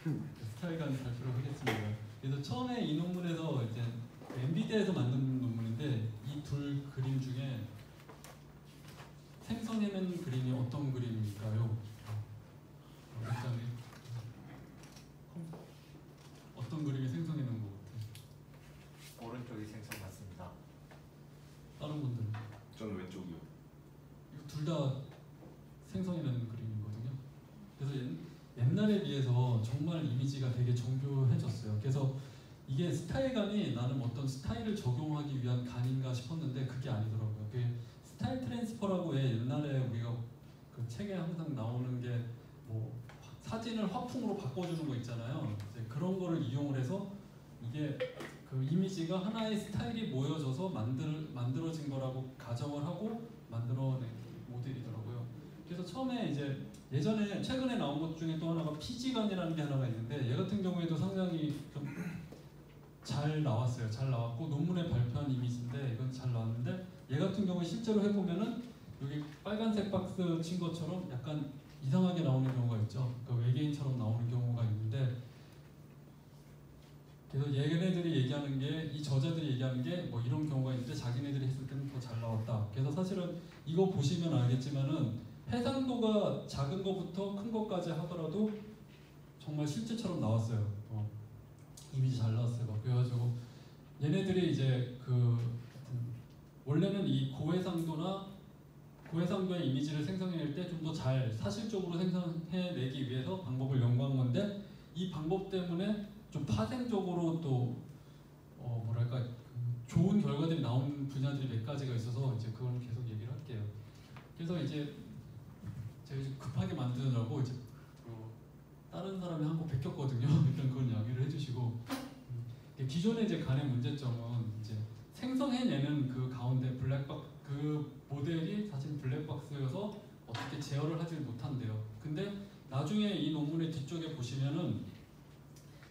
스타일간을 발표를 하겠습니다. 그래서 처음에 이 논문에서 이제 엔비디아에서 만든 논문인데 이 둘 그림 중에 생성해낸 그림이 어떤 그림일까요? 굉장히 어떤 그림이 생성해낸 것 같아요? 오른쪽이 생성 같습니다. 다른 분들은? 저는 왼쪽이요. 이거 둘 다 생성해낸 그림이거든요. 그래서 옛날에 비해서 정말 이미지가 되게 정교해졌어요. 그래서 이게 스타일간이 나는 어떤 스타일을 적용하기 위한 간인가 싶었는데 그게 아니더라고요. 그게 스타일 트랜스퍼라고 해. 옛날에 우리가 그 책에 항상 나오는 게 뭐 사진을 화풍으로 바꿔주는 거 있잖아요. 이제 그런 거를 이용을 해서 이게 그 이미지가 하나의 스타일이 모여져서 만들어진 거라고 가정을 하고 만들어낸 모델이더라고요. 그래서 처음에 이제 예전에 최근에 나온 것 중에 또 하나가 피지간이라는 게 하나가 있는데 얘 같은 경우에도 상당히 좀 잘 나왔어요. 잘 나왔고 논문에 발표한 이미지인데 이건 잘 나왔는데 얘 같은 경우에 실제로 해보면은 여기 빨간색 박스 친 것처럼 약간 이상하게 나오는 경우가 있죠. 그러니까 외계인처럼 나오는 경우가 있는데 그래서 얘네들이 얘기하는 게 이 저자들이 얘기하는 게 뭐 이런 경우가 있는데 자기네들이 했을 때는 더 잘 나왔다. 그래서 사실은 이거 보시면 알겠지만은 해상도가 작은 것부터 큰 것까지 하더라도 정말 실제처럼 나왔어요. 이미지 잘 나왔어요. 그래가지고 얘네들이 이제 그 원래는 이 고해상도의 이미지를 생성해낼 때 좀 더 잘 사실적으로 생성해내기 위해서 방법을 연구한 건데 이 방법 때문에 좀 파생적으로 또 뭐랄까 좋은 결과들이 나온 분야들이 몇 가지가 있어서 이제 그걸 계속 얘기를 할게요. 그래서 이제 제가 이제 급하게 만드느라고 이제 다른 사람이 한 거 베꼈거든요. 일단 그건 양해를 해주시고 기존의 이제 간의 문제점은 이제 생성해내는 그 가운데 블랙박스 그 모델이 사실 블랙박스여서 어떻게 제어를 하지 못한대요. 근데 나중에 이 논문의 뒤쪽에 보시면은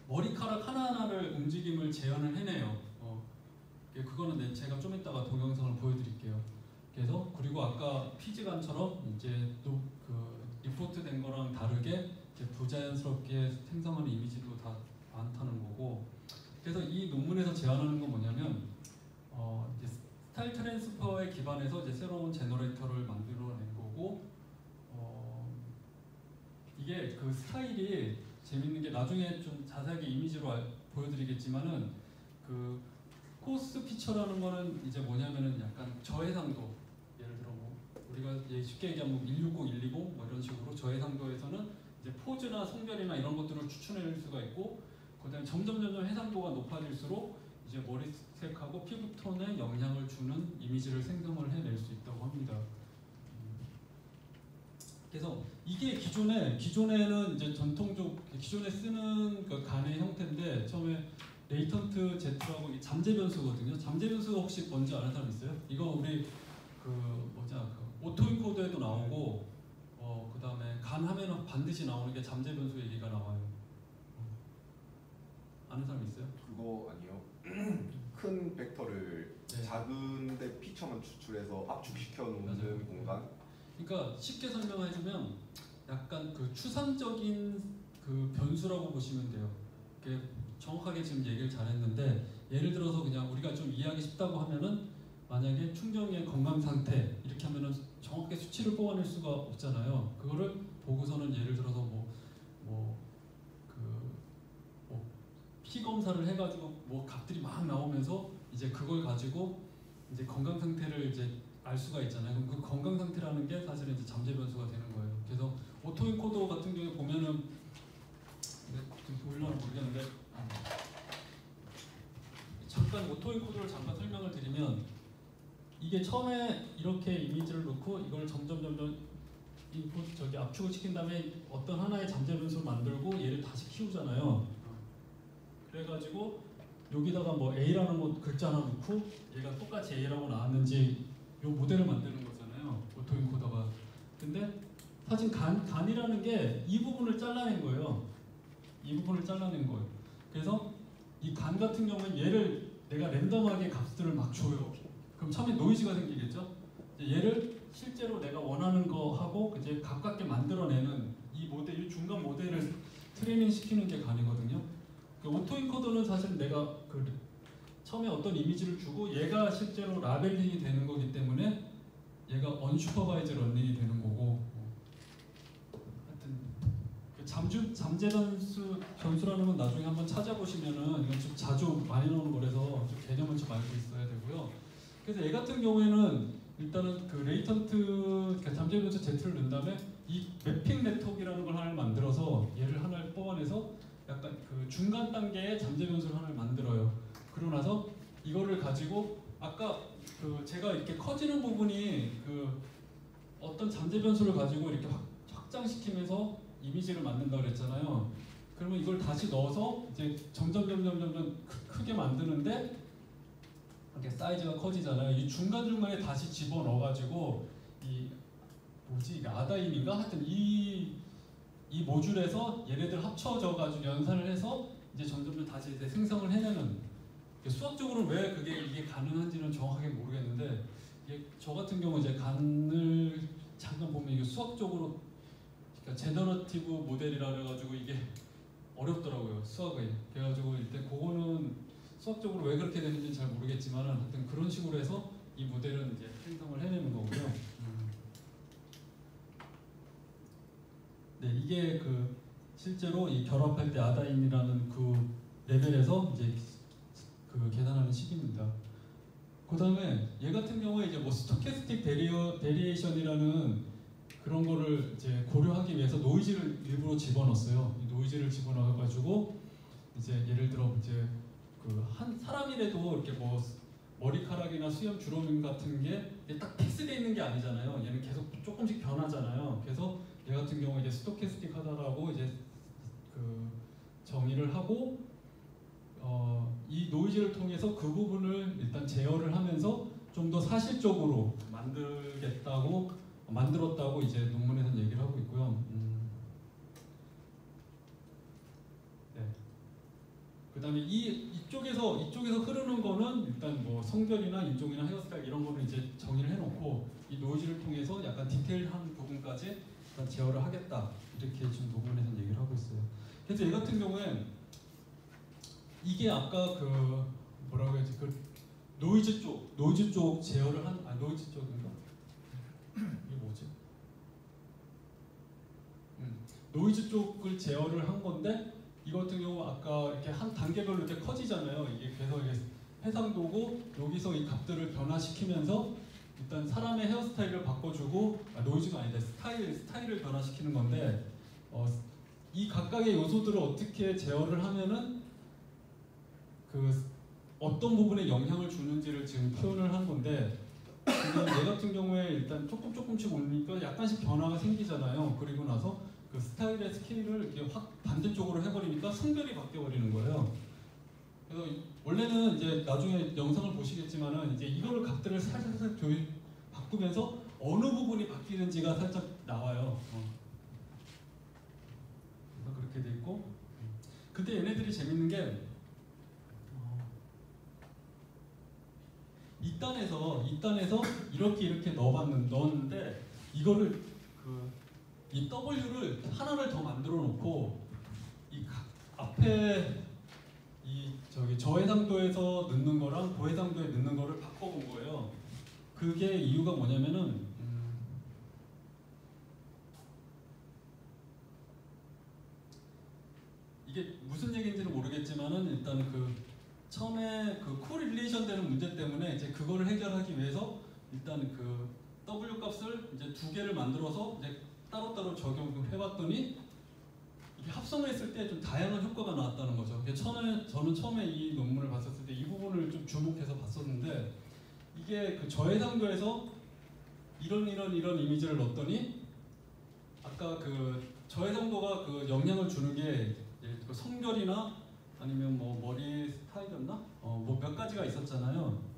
머리카락 하나하나를 움직임을 재현을 해내요. 그거는 제가 좀 이따가 동영상을 보여드릴게요. 그래서 그리고 아까 피지간처럼 이제 또 그 리포트된 거랑 다르게 이제 부자연스럽게 생성하는 이미지도 다 많다는 거고. 그래서 이 논문에서 제안하는 건 뭐냐면 이제 스타일 트랜스퍼에 기반해서 이제 새로운 제너레이터를 만들어낸 거고 이게 그 스타일이 재밌는 게 나중에 좀 자세하게 이미지로 보여드리겠지만은 그 코스 피처라는 거는 이제 뭐냐면은 약간 저해상도 예를 들어 뭐 우리가 쉽게 얘기하면 160, 120 뭐 이런 식으로 저해상도에서는 이제 포즈나 성별이나 이런 것들을 추천해낼 수가 있고 그다음에 점점 해상도가 높아질수록 이제 머리색하고 피부톤에 영향을 주는 이미지를 생성을 해낼 수 있다고 합니다. 그래서 이게 기존에는 이제 기존에 쓰는 그 간의 형태인데 처음에 레이턴트 Z라고 잠재 변수거든요. 잠재 변수 혹시 뭔지 아는 사람 있어요? 이거 우리 그 오토인코더에도 나오고 그 다음에 간 하면은 반드시 나오는 게 잠재 변수 얘기가 나와요. 아는 사람 있어요? 그거 아니에요? 큰 벡터를 네. 작은데 피처만 추출해서 압축시켜 놓는 맞아요. 공간? 그러니까 쉽게 설명해주면 약간 그 추상적인 그 변수라고 보시면 돼요. 정확하게 지금 얘기를 잘했는데 예를 들어서 그냥 우리가 좀 이해하기 쉽다고 하면은 만약에 충정의 건강 상태 이렇게 하면은 정확하게 수치를 뽑아낼 수가 없잖아요. 그거를 보고서는 예를 들어서 피 검사를 해가지고 뭐 값들이 막 나오면서 이제 그걸 가지고 이제 건강 상태를 이제 알 수가 있잖아요. 그럼 그 건강 상태라는 게 사실은 이제 잠재 변수가 되는 거예요. 그래서 오토인코더 같은 경우에 보면은 지금 보이려나 모르겠는데 잠깐 오토인코더를 잠깐 설명을 드리면 이게 처음에 이렇게 이미지를 놓고 이걸 점점 압축을 시킨 다음에 어떤 하나의 잠재 변수를 만들고 얘를 다시 키우잖아요. 그래가지고 여기다가 뭐 A라는 거 글자 하나 넣고 얘가 똑같이 A라고 나왔는지 요 모델을 만드는 거잖아요. 오토인코더가. 근데 사실 간이라는 게 이 부분을 잘라낸 거예요. 이 부분을 잘라낸 거예요. 그래서 이 간 같은 경우는 얘를 내가 랜덤하게 값들을 막 줘요. 그럼 처음에 노이즈가 생기겠죠? 얘를 실제로 내가 원하는 거 하고 이제 가깝게 만들어내는 이 모델, 이 중간 모델을 트레이닝 시키는 게 간이거든요. 그 오토인코더는 사실 내가 처음에 어떤 이미지를 주고 얘가 실제로 라벨링이 되는 거기 때문에 얘가 언슈퍼바이즈 런닝이 되는 거고, 하여튼 그 잠재 변수라는 건 나중에 한번 찾아보시면은 이건 좀 자주 많이 나오는 거라서 좀 개념을 좀 알고 있어야 되고요. 그래서 얘 같은 경우에는 일단은 그 레이턴트 그러니까 잠재 변수 Z를 넣은 다음에 이 매핑 네트워크라는 걸 하나를 만들어서 얘를 하나를 뽑아내서 약간 그 중간 단계의 잠재 변수를 하나를 만들어요. 그러고 나서 이거를 가지고 아까 그 제가 이렇게 커지는 부분이 그 어떤 잠재 변수를 가지고 이렇게 확장시키면서 이미지를 만든다고 그랬잖아요. 그러면 이걸 다시 넣어서 이제 점점 크게 만드는데 이렇게 사이즈가 커지잖아요. 이 중간중간에 다시 집어넣어가지고 이 뭐지 이게 아다인인가 하여튼 이 모듈에서 얘네들 합쳐져가지고 연산을 해서 이제 점점 다시 이제 생성을 해내는, 수학적으로 왜 이게 가능한지는 정확하게 모르겠는데, 이게 저 같은 경우 이제 간을 잠깐 보면 이게 수학적으로 그러니까 제너러티브 모델이라 그래가지고 이게 어렵더라고요, 수학이. 그래가지고 일단 그거는 수학적으로 왜 그렇게 되는지는 잘 모르겠지만 하여튼 그런 식으로 해서 이 모델은 이제 생성을 해내는 거고요. 네, 이게 그 실제로 이 결합할 때 아다인이라는 그 레벨에서 이제 그 계산하는 식입니다. 그 다음에 얘 같은 경우에 이제 뭐 스토캐스틱 베리에이션이라는 그런 거를 이제 고려하기 위해서 노이즈를 일부러 집어넣었어요. 이 노이즈를 집어넣어가지고 이제 예를 들어 이제 그 한 사람이라도 이렇게 뭐 머리카락이나 수염 주름 같은 게 딱 픽스되어 있는 게 아니잖아요. 얘는 계속 조금씩 변하잖아요. 그래서 얘 같은 경우에 이제 스토캐스틱 하다라고 이제 그 정의를 하고 이 노이즈를 통해서 그 부분을 일단 제어를 하면서 좀 더 사실적으로 만들었다고 이제 논문에서는 얘기를 하고 있고요. 네. 그다음에 이쪽에서 흐르는 거는 일단 뭐 성별이나 인종이나 헤어스타일 이런 거는 이제 정의를 해놓고 이 노이즈를 통해서 약간 디테일한 부분까지 일단 제어를 하겠다 이렇게 지금 논문에서는 얘기를 하고 있어요. 그래서 얘 같은 경우에 이게 아까 그 뭐라고 해야지 그 노이즈 쪽 제어를 노이즈 쪽인가? 이게 뭐지? 노이즈 쪽을 제어를 한 건데 이 같은 경우 아까 이렇게 한 단계별로 이렇게 커지잖아요. 이게 그래서 이게 해상도고 여기서 이 값들을 변화시키면서 일단 사람의 헤어스타일을 바꿔주고 노이즈가 아니다 스타일을 변화시키는 건데 이 각각의 요소들을 어떻게 제어를 하면은 그 어떤 부분에 영향을 주는지를 지금 표현을 한 건데 지금 얘 같은 경우에 일단 조금씩 오니까 약간씩 변화가 생기잖아요. 그리고 나서 그 스타일의 스케일을 이렇게 확 반대쪽으로 해버리니까 성별이 바뀌어버리는 거예요. 그래서 원래는 이제 나중에 영상을 보시겠지만은 이제 이거를 값들을 살짝 바꾸면서 어느 부분이 바뀌는지가 살짝 나와요. 그래서 그렇게 돼 있고, 근데 얘네들이 재밌는 게 이 단에서 이렇게 넣었는데 이거를 이 W를 하나를 더 만들어 놓고 이 앞에 이 저해상도에서 넣는 거랑 고해상도에 넣는 거를 바꿔본 거예요. 그게 이유가 뭐냐면은 이게 무슨 얘기인지는 모르겠지만은 일단 그 처음에 그 코릴레이션 되는 문제 때문에 이제 그거를 해결하기 위해서 일단 그 W 값을 이제 두 개를 만들어서 이제 따로따로 적용을 해봤더니 이게 합성을 했을 때 좀 다양한 효과가 나왔다는 거죠. 저는 처음에 이 논문을 봤었을 때 이 부분을 좀 주목해서 봤었는데 이게 그 저해상도에서 이런 이미지를 넣었더니 아까 그 저해상도가 그 영향을 주는 게 그 성별이나 아니면 뭐 머리 스타일이었나? 뭐 몇 가지가 있었잖아요.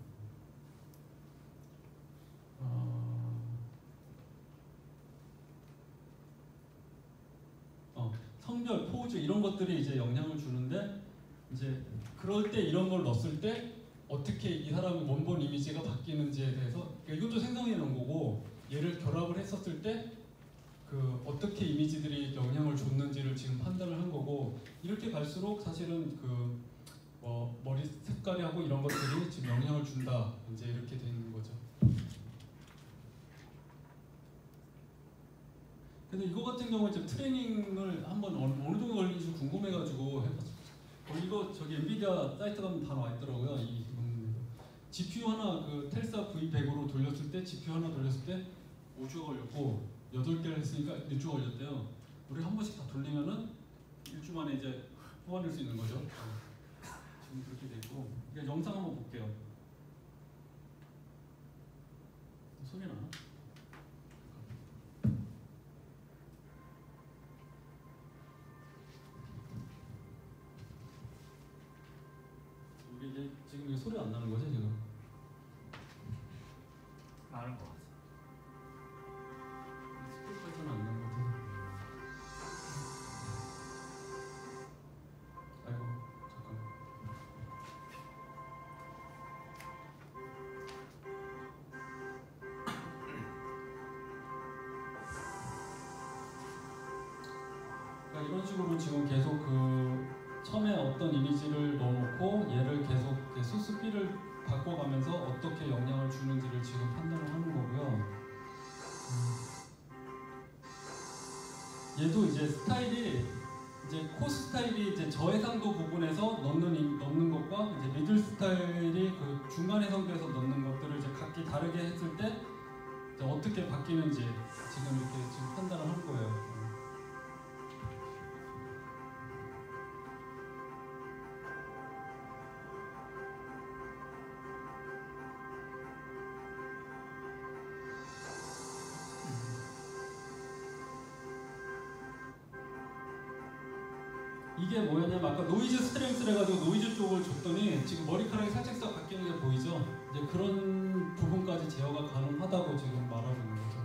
성별, 포즈 이런 것들이 이제 영향을 주는데 이제 그럴 때 이런 걸 넣었을 때 어떻게 이 사람의 원본 이미지가 바뀌는지에 대해서 이것도 생성해 놓은 거고 얘를 결합을 했었을 때 그 어떻게 이미지들이 영향을 줬는지를 지금 판단을 한 거고 갈수록 사실은 그 뭐 머리 색깔이하고 이런 것들이 지금 영향을 준다. 이제 이렇게 되는 거죠. 근데 이거 같은 경우에 이제 트레이닝을 한번 어느 정도 걸리는지 궁금해가지고 해봤어요. 이거 저기 엔비디아 사이트 가면 다 나와 있더라고요. 이 GPU 하나 그 텔사 V100으로 돌렸을 때 GPU 하나 돌렸을 때 5주가 걸렸고 8개를 했으니까 1주 걸렸대요. 우리 한 번씩 다 돌리면은 1주 만에 이제 뽑아낼 수 있는 거죠. 지금 그렇게 돼 있고. 그러니까 영상 한번 볼게요. 소리 나나? 이게 지금 이게 소리 안 나는 거지 지금? 나는 것 같아. 스피커에서는 안 나는 것 같아서. 아이고 잠깐. 그러니까 이런 식으로 지금 계속 그 처음에 어떤 이미지를 넣어놓고 얘를 계속 수습비를 바꿔가면서 어떻게 영향을 주는지를 지금 판단을 하는 거고요. 얘도 이제 스타일이 이제 코 스타일이 이제 저해상도 부분에서 넣는 것과 이제 미들 스타일이 그 중간 해상도에서 넣는 것들을 이제 각기 다르게 했을 때 이제 어떻게 바뀌는지 지금 이렇게 지금 판단을 한 거예요. 이게 뭐였냐면 아까 노이즈 스트렝스를 해가지고 노이즈 쪽을 줬더니 지금 머리카락이 살짝씩 바뀌는 게 보이죠? 이제 그런 부분까지 제어가 가능하다고 지금 말하고 있는 거죠.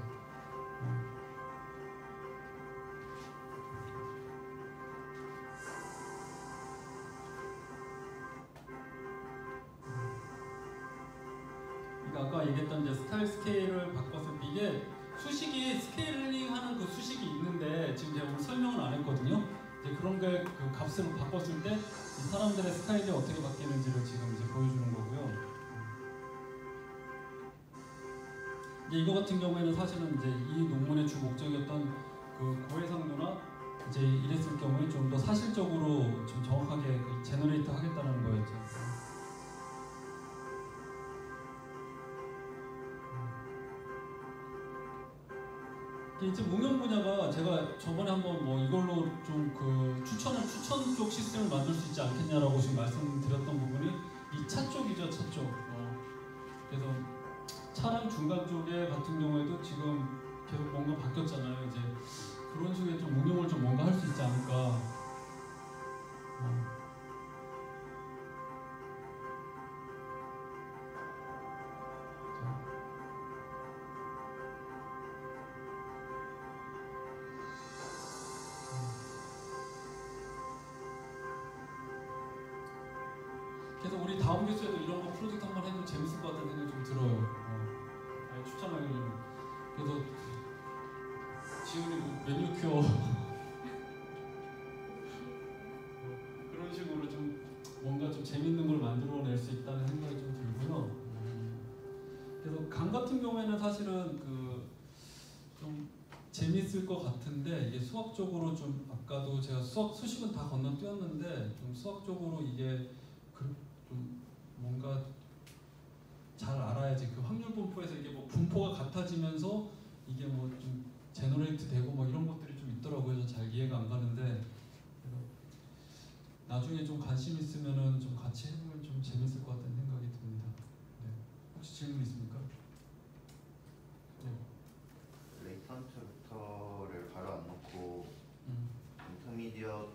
그러니까 아까 얘기했던 이제 스타일 스케일을 바꿨을 때 이게 수식이 스케일링하는 그 수식이 있는데 지금 제가 오늘 설명은 안 했거든요. 이제 그런 게 그 값을 바꿨을 때 이 사람들의 스타일이 어떻게 바뀌는지를 지금 이제 보여주는 거고요. 이제 이거 같은 경우에는 사실은 이제 이 논문의 주 목적이었던 그 고해상도나 이제 이랬을 경우에 좀 더 사실적으로 좀 정확하게 그 제너레이트 하겠다는 거였죠. 이제 응용 분야가 제가 저번에 한번 뭐 이걸로 좀 그 추천 쪽 시스템을 만들 수 있지 않겠냐라고 지금 말씀드렸던 부분이 이 차 쪽이죠, 차 쪽. 그래서 차량 중간 쪽에 같은 경우에도 지금 계속 뭔가 바뀌었잖아요. 이제 그런 식의 좀 응용을 좀 뭔가 할 수 있지 않을까. 그래서 우리 다음 교수에도 이런 거 프로젝트 한번 해도 재밌을 것 같다는 생각이 좀 들어요. 추천하려면. 그래서 지훈이 뭐 메뉴 큐어 그런 식으로 좀 뭔가 좀 재밌는 걸 만들어낼 수 있다는 생각이 좀 들고요. 그래서 강 같은 경우에는 사실은 그 좀 재밌을 것 같은데 이게 수학적으로 좀 아까도 제가 수식은 다 건너뛰었는데 좀 수학적으로 이게 좀 뭔가 잘 알아야지 그 확률 분포에서 이게 뭐 분포가 같아지면서 이게 뭐 좀 제너레이트 되고 뭐 이런 것들이 좀 있더라고요. 그래서 잘 이해가 안 가는데 나중에 좀 관심 있으면은 좀 같이 해보면 좀 재밌을 것 같다는 생각이 듭니다. 네. 혹시 질문 있습니까? 네. 레이턴트 벡터를 바로 안 넣고 인터미디엇